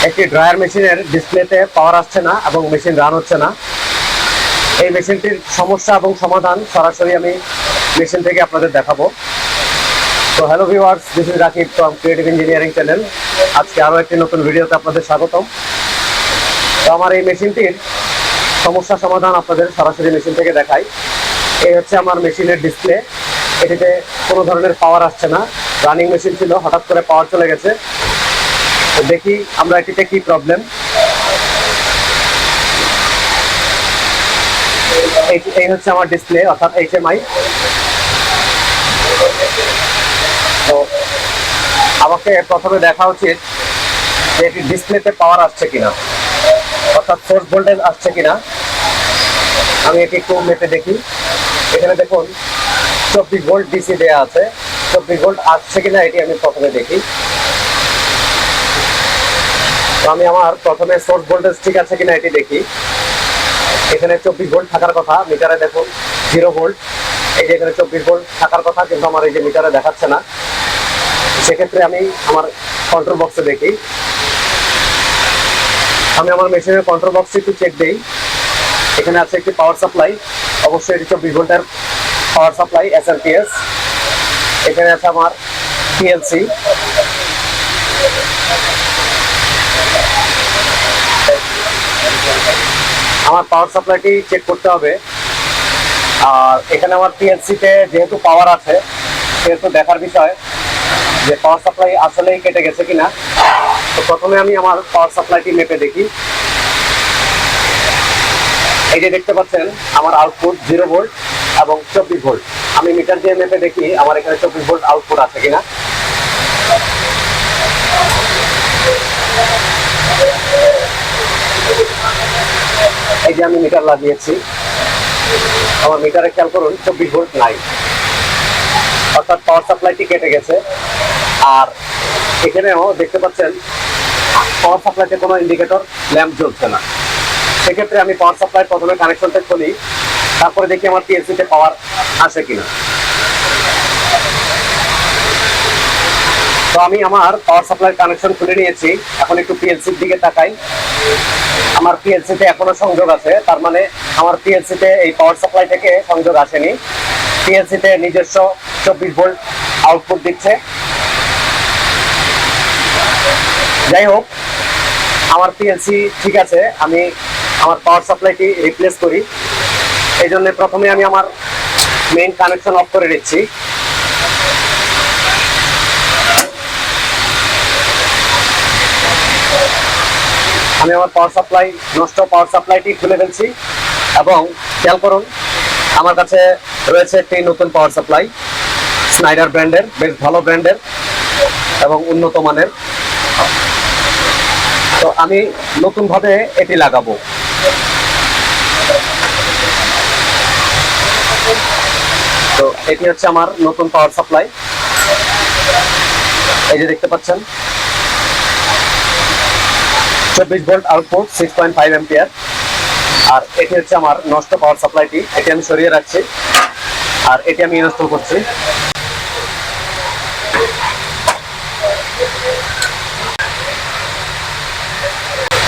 একটি ড্রায়ার মেশিনের ডিসপ্লেতে পাওয়ার আসছে না এবং মেশিন রান হচ্ছে না। এই মেশিনটির সমস্যা এবং সমাধান সরাসরি আমি মেশিন থেকে আপনাদের দেখাবো। তো hello viewers, this is Rakib from creative engineering channel. আজকে আরও একটি নতুন ভিডিওতে আপনাদের স্বাগতম। তো আমার এই মেশিনটির সমস্যা সমাধান আপনাদের সরাসরি মেশিন থেকে দেখাই। এই হচ্ছে আমার মেশিনের ডিসপ্লে। এটিতে কোনো ধরনের পাওয়ার আসছে না। রানিং মেশিন ছিল, হঠাৎ করে পাওয়ার চলে গেছে। তো দেখি আমরা এটিতে কি প্রবলেম। এই হচ্ছে আমার ডিসপ্লে, অর্থাৎ এইচএমআই। তো আমাকে প্রথমে দেখা উচিত যে এটি ডিসপ্লেতে পাওয়ার আসছে কিনা, অর্থাৎ সোর্স ভোল্টেজ আসছে কিনা। আমি এটি একটু মেপে দেখি। এখানে দেখুন 24 ভোল্ট ডিসি দেওয়া আছে। 24 ভোল্ট আসছে কিনা এটি আমি প্রথমে দেখি। তো আমি আমার প্রথমে সোর্স ভোল্টেজ ঠিক আছে কিনা এটি দেখি। এখানে 24 ভোল্ট থাকার কথা, মিটারে দেখুন 0 ভোল্ট। এই যে এখানে 24 ভোল্ট থাকার কথা, কিন্তু আমার এই যে মিটারে দেখাচ্ছে না। সেক্ষেত্রে আমি আমার কন্ট্রোল বক্সে দেখি। আমি আমার মেশিনের কন্ট্রোল বক্সে একটু চেক দিই। এখানে আছে একটি পাওয়ার সাপ্লাই, অবশ্যই এটি 24 ভোল্টের পাওয়ার সাপ্লাই এসএমপিএস। এখানে আছে আমার পিএলসি। আমার পাওয়ার সাপ্লাইটি চেক করতে হবে। আর এখানে আমার পিএলসিতে যেহেতু পাওয়ার আছে, সেহেতু দেখার বিষয় যে পাওয়ার সাপ্লাই আসলেই কেটে গেছে কিনা। তো প্রথমে আমি আমার পাওয়ার সাপ্লাইটি মেপে দেখি। এই যে দেখতে পাচ্ছেন আমার আউটপুট 0 ভোল্ট এবং 24 ভোল্ট। আমি মিটার দিয়ে মেপে দেখি আমার এখানে 24 ভোল্ট আউটপুট আছে কিনা। এই যে আমি মিটার লাগিয়েছি, আমার মিটারে খেয়াল করুন 24 ভোল্ট নাই, অর্থাৎ পাওয়ার সাপ্লাইটি কেটে গেছে। আর এখানেও দেখতে পাচ্ছেন পাওয়ার সাপ্লাইতে কোনো ইন্ডিকেটর ল্যাম্প জ্বলছে না। সেক্ষেত্রে আমি পাওয়ার সাপ্লাই প্রথমে কানেকশনটা খুলি, তারপরে দেখি আমার পিএলসিতে পাওয়ার আসে কিনা। তো আমি আমার পাওয়ার সাপ্লাই কানেকশন খুলে নিয়েছি। এখন একটু পিএলসির দিকে তাকাই। আমার পিএলসিতে এখনো সংযোগ আছে, তার মানে আমার পিএলসিতে এই পাওয়ার সাপ্লাই থেকে সংযোগ আসেনি। পিএলসিতে নিজস্ব 24 ভোল্ট আউটপুট দিচ্ছে। যাই হোক, আমার পিএলসি ঠিক আছে। আমি আমার পাওয়ার সাপ্লাইটি রিপ্লেস করি। এই জন্য প্রথমে আমি আমার মেইন কানেকশন অফ করে দিচ্ছি। আমি আমার পাওয়ার সাপ্লাই, নষ্ট পাওয়ার সাপ্লাইটি খুলে ফেলছি এবং খেয়াল করুন আমার কাছে রয়েছে একটি নতুন পাওয়ার সাপ্লাই, স্নাইডার ব্র্যান্ডের, বেশ ভালো ব্র্যান্ডের এবং উন্নত মানের। তো আমি নতুনভাবে এটি লাগাবো। তো এটি হচ্ছে আমার নতুন পাওয়ার সাপ্লাই। এই যে দেখতে পাচ্ছেন 24 ভোল্ট আউটপুট, 6.5 অ্যাম্পিয়ার। আর এটি হচ্ছে আমার নষ্ট পাওয়ার সাপ্লাইটি। এটি আমি সরিয়ে রাখছি আর এটি আমি ইনস্টল করছি।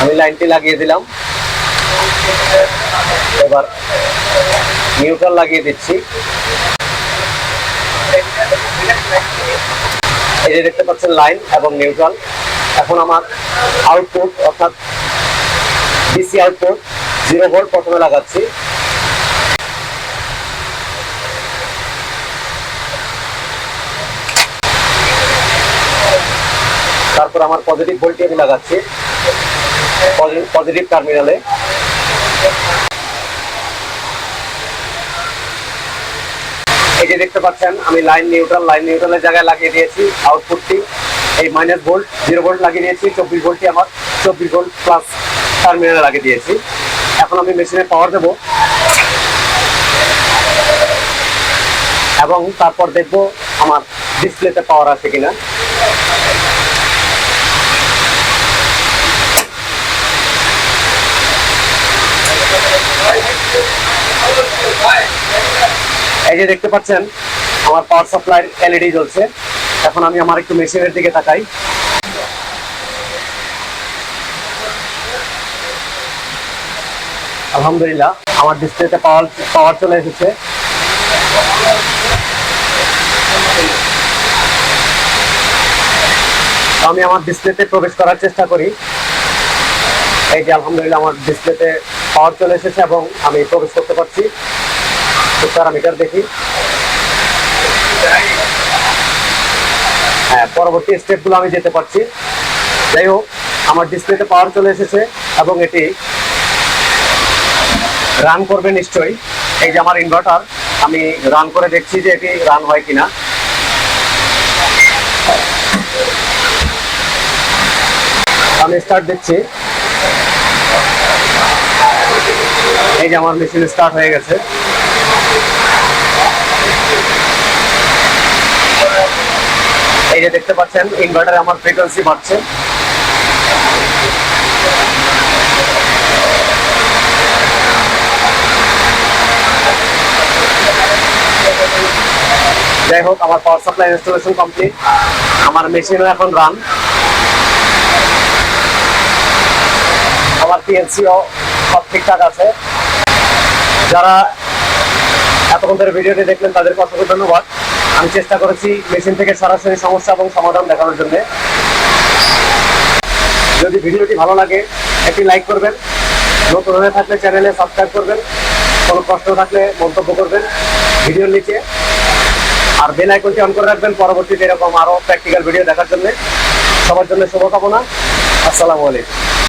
আমি লাইনটি লাগিয়ে দিলাম। এবার নিউট্রাল লাগিয়ে দিচ্ছি। এই যে দেখতে পাচ্ছেন লাইন এবং নিউট্রাল। এখন আমার আউটপুট, অর্থাৎ ডিসি আউটপুট 0 ভোল্ট প্রথমে লাগাচ্ছি। তারপর আমার পজিটিভ ভোল্টটি আমি লাগাচ্ছি পজিটিভ টার্মিনালে। এই যে দেখতে পাচ্ছেন আমি লাইন নিউট্রালের জায়গায় লাগিয়ে দিয়েছি। আউটপুটটি এই মাইনাস ভোল্ট 0 ভোল্ট লাগিয়ে দিয়েছি। 24 ভোল্টটি আমার 24 ভোল্ট প্লাস টার্মিনালে লাগিয়ে দিয়েছি। এখন আমি মেশিনে পাওয়ার দেব এবং তারপর দেখব আমার ডিসপ্লেতে পাওয়ার আছে কিনা। এই যে দেখতে পাচ্ছেন আমার পাওয়ার সাপ্লাইয়ের এলইডি জ্বলছে। এখন আমি আমার একটু মেশিনের দিকে তাকাই। আলহামদুলিল্লাহ আমার ডিসপ্লেতে পাওয়ার চলে এসেছে। আমি আমার ডিসপ্লেতে প্রবেশ করার চেষ্টা করি। এই যে আলহামদুলিল্লাহ আমার ডিসপ্লেতে পাওয়ার চলে এসেছে এবং আমি প্রবেশ করতে পারছি। প্যারামিটার দেখি। হ্যাঁ, পরবর্তী স্টেপগুলো আমি যেতে পারছি। যাই হোক, আমার ডিসপ্লেতে পাওয়ার চলে এসেছে এবং এটি রান করবে নিশ্চয়ই। এই যে আমার ইনভার্টার, আমি রান করে দেখছি যে এটি রান হয় কিনা। আমি স্টার্ট দিচ্ছি। এই যে আমার মেশিন স্টার্ট হয়ে গেছে। এই যে দেখতে পাচ্ছেন ইনভার্টারে আমার ফ্রিকোয়েন্সি বাড়ছে। যাই হোক, আমার পাওয়ার সাপ্লাই ইনস্টলেশন কমপ্লিট। আমার মেশিনও এখন রান। আমার পিএলসিও সব ঠিকঠাক আছে। যারা এতক্ষণ ধরে ভিডিওটি দেখলেন তাদেরকে অসংখ্য ধন্যবাদ। আমি চেষ্টা করেছি মেশিন থেকে সরাসরি সমস্যা এবং সমাধান দেখানোর জন্য। যদি ভিডিওটি ভালো লাগে একটি লাইক করবেন, নতুন হয়ে থাকলে চ্যানেলে সাবস্ক্রাইব করবেন, কোনো প্রশ্ন থাকলে মন্তব্য করবেন ভিডিওর নিচে, আর বেল আইকনটি অন করে রাখবেন পরবর্তীতে এরকম আরো প্র্যাকটিক্যাল ভিডিও দেখার জন্য। সবার জন্য শুভকামনা। আসসালামু আলাইকুম।